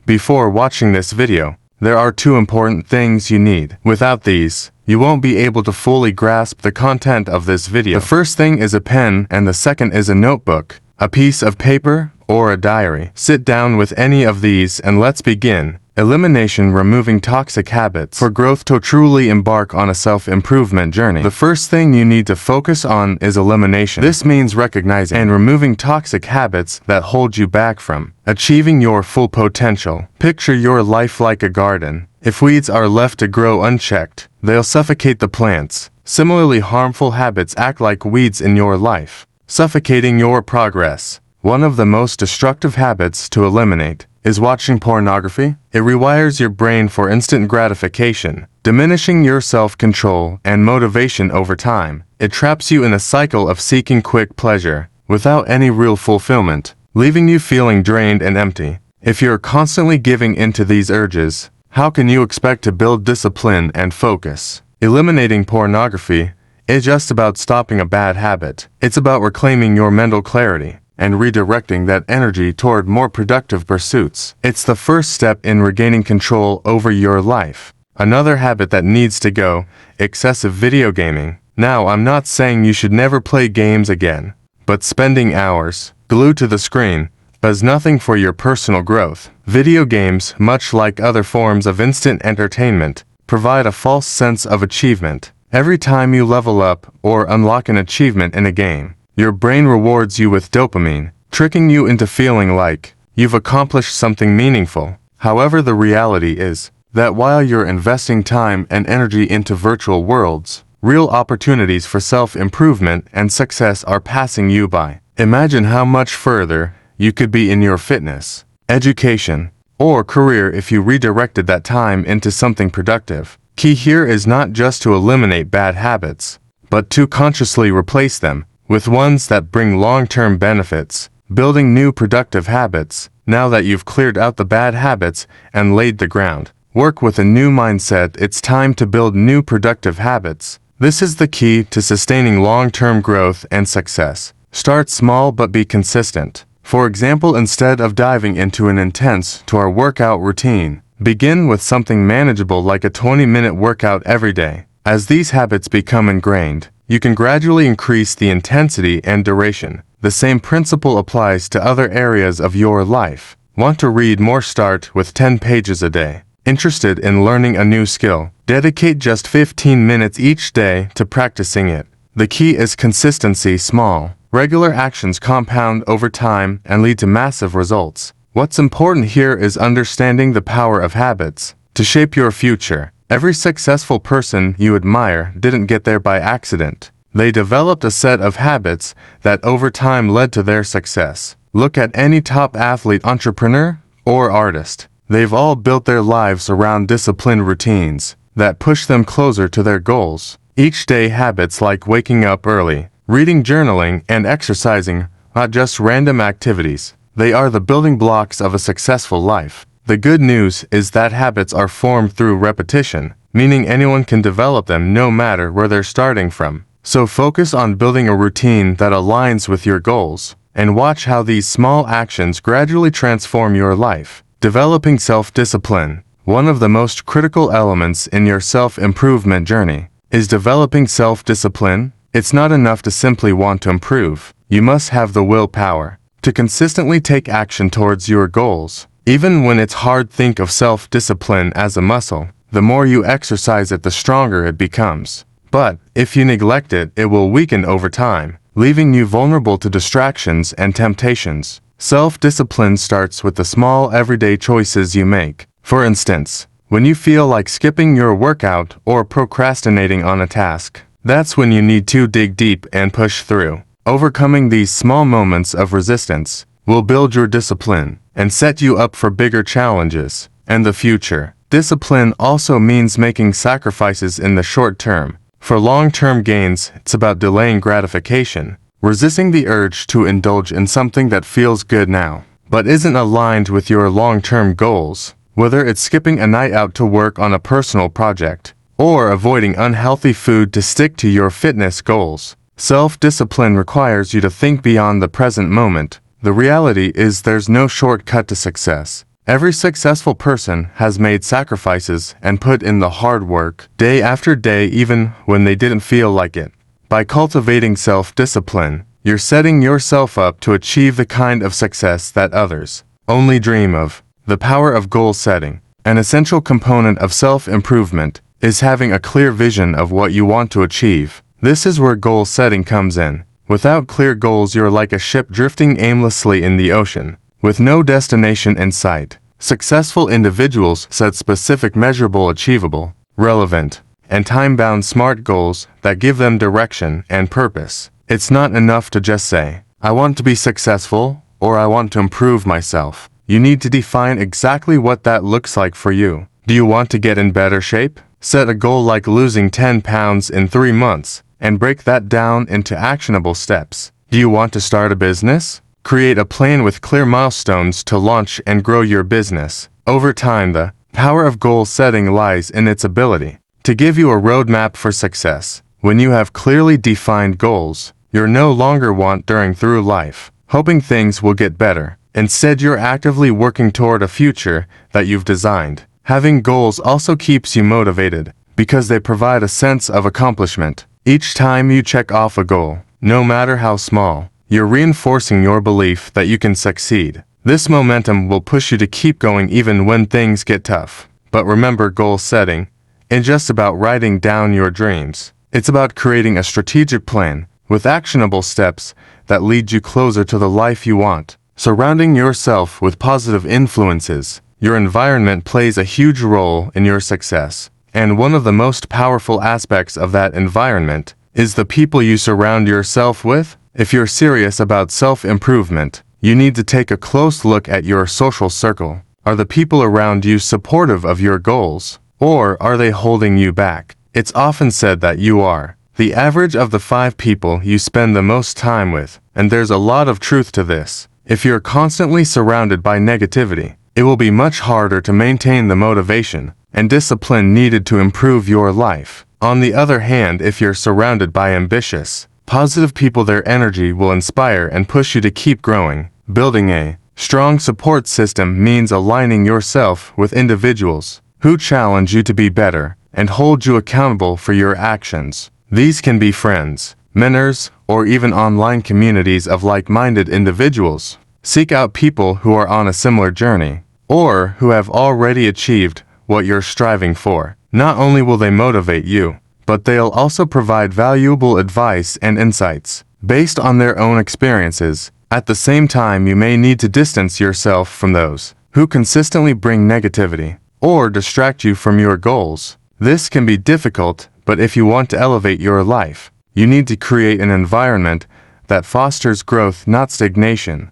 Before watching this video, there are two important things you need. Without these, you won't be able to fully grasp the content of this video. The first thing is a pen and the second is a notebook, a piece of paper, or a diary. Sit down with any of these and let's begin. Elimination, removing toxic habits. For growth to truly embark on a self-improvement journey, the first thing you need to focus on is elimination. This means recognizing and removing toxic habits that hold you back from achieving your full potential. Picture your life like a garden. If weeds are left to grow unchecked, they'll suffocate the plants. Similarly, harmful habits act like weeds in your life, suffocating your progress. One of the most destructive habits to eliminate is watching pornography. It rewires your brain for instant gratification, diminishing your self-control and motivation over time. It traps you in a cycle of seeking quick pleasure without any real fulfillment, leaving you feeling drained and empty. If you're constantly giving into these urges, how can you expect to build discipline and focus? Eliminating pornography is just about stopping a bad habit. It's about reclaiming your mental clarity and redirecting that energy toward more productive pursuits. It's the first step in regaining control over your life. Another habit that needs to go: excessive video gaming. Now, I'm not saying you should never play games again, but spending hours glued to the screen does nothing for your personal growth. Video games, much like other forms of instant entertainment, provide a false sense of achievement. Every time you level up or unlock an achievement in a game, your brain rewards you with dopamine, tricking you into feeling like you've accomplished something meaningful. However, the reality is that while you're investing time and energy into virtual worlds, real opportunities for self-improvement and success are passing you by. Imagine how much further you could be in your fitness, education, or career if you redirected that time into something productive. Key here is not just to eliminate bad habits, but to consciously replace them with ones that bring long-term benefits. Building new productive habits. Now that you've cleared out the bad habits and laid the ground, work with a new mindset. It's time to build new productive habits. This is the key to sustaining long-term growth and success. Start small but be consistent. For example, instead of diving into an intense 2-hour workout routine, begin with something manageable like a 20-minute workout every day. As these habits become ingrained, you can gradually increase the intensity and duration. The same principle applies to other areas of your life. Want to read more? Start with 10 pages a day. Interested in learning a new skill? Dedicate just 15 minutes each day to practicing it. The key is consistency. Small, regular actions compound over time and lead to massive results. What's important here is understanding the power of habits to shape your future. Every successful person you admire didn't get there by accident. They developed a set of habits that over time led to their success. Look at any top athlete, entrepreneur, or artist. They've all built their lives around disciplined routines that push them closer to their goals. Each day, habits like waking up early, reading, journaling, and exercising, not just random activities. They are the building blocks of a successful life. The good news is that habits are formed through repetition, meaning anyone can develop them no matter where they're starting from. So focus on building a routine that aligns with your goals, and watch how these small actions gradually transform your life. Developing self-discipline. One of the most critical elements in your self-improvement journey is developing self-discipline. It's not enough to simply want to improve. You must have the willpower to consistently take action towards your goals. Even when it's hard, think of self-discipline as a muscle. The more you exercise it, the stronger it becomes. But if you neglect it, it will weaken over time, leaving you vulnerable to distractions and temptations. Self-discipline starts with the small everyday choices you make. For instance, when you feel like skipping your workout or procrastinating on a task, that's when you need to dig deep and push through. Overcoming these small moments of resistance will build your discipline and set you up for bigger challenges in the future. Discipline also means making sacrifices in the short term. For long-term gains, it's about delaying gratification, resisting the urge to indulge in something that feels good now, but isn't aligned with your long-term goals. Whether it's skipping a night out to work on a personal project, or avoiding unhealthy food to stick to your fitness goals, self-discipline requires you to think beyond the present moment. The reality is there's no shortcut to success, Every successful person has made sacrifices and put in the hard work, day after day, even when they didn't feel like it. By cultivating self-discipline, you're setting yourself up to achieve the kind of success that others only dream of. The power of goal setting. An essential component of self-improvement is having a clear vision of what you want to achieve. This is where goal setting comes in. Without clear goals, you're like a ship drifting aimlessly in the ocean, with no destination in sight. Successful individuals set specific, measurable, achievable, relevant, and time-bound SMART goals that give them direction and purpose. It's not enough to just say, I want to be successful, or I want to improve myself. You need to define exactly what that looks like for you. Do you want to get in better shape? Set a goal like losing 10 pounds in 3 months, and break that down into actionable steps. Do you want to start a business? Create a plan with clear milestones to launch and grow your business. Over time, the power of goal setting lies in its ability to give you a roadmap for success. When you have clearly defined goals, you're no longer wandering through life, hoping things will get better. Instead, you're actively working toward a future that you've designed. Having goals also keeps you motivated because they provide a sense of accomplishment. Each time you check off a goal, no matter how small, you're reinforcing your belief that you can succeed. This momentum will push you to keep going even when things get tough. But remember, goal setting isn't just about writing down your dreams. It's about creating a strategic plan with actionable steps that lead you closer to the life you want. Surrounding yourself with positive influences. Your environment plays a huge role in your success. And one of the most powerful aspects of that environment is the people you surround yourself with. If you're serious about self-improvement, you need to take a close look at your social circle. Are the people around you supportive of your goals, or are they holding you back? It's often said that you are the average of the 5 people you spend the most time with, and there's a lot of truth to this. If you're constantly surrounded by negativity, it will be much harder to maintain the motivation and discipline needed to improve your life. On the other hand, if you're surrounded by ambitious, positive people, their energy will inspire and push you to keep growing. Building a strong support system means aligning yourself with individuals who challenge you to be better and hold you accountable for your actions. These can be friends, mentors, or even online communities of like-minded individuals. Seek out people who are on a similar journey, or who have already achieved what you're striving for. Not only will they motivate you, but they'll also provide valuable advice and insights based on their own experiences. At the same time, you may need to distance yourself from those who consistently bring negativity or distract you from your goals. This can be difficult, but if you want to elevate your life, you need to create an environment that fosters growth, not stagnation.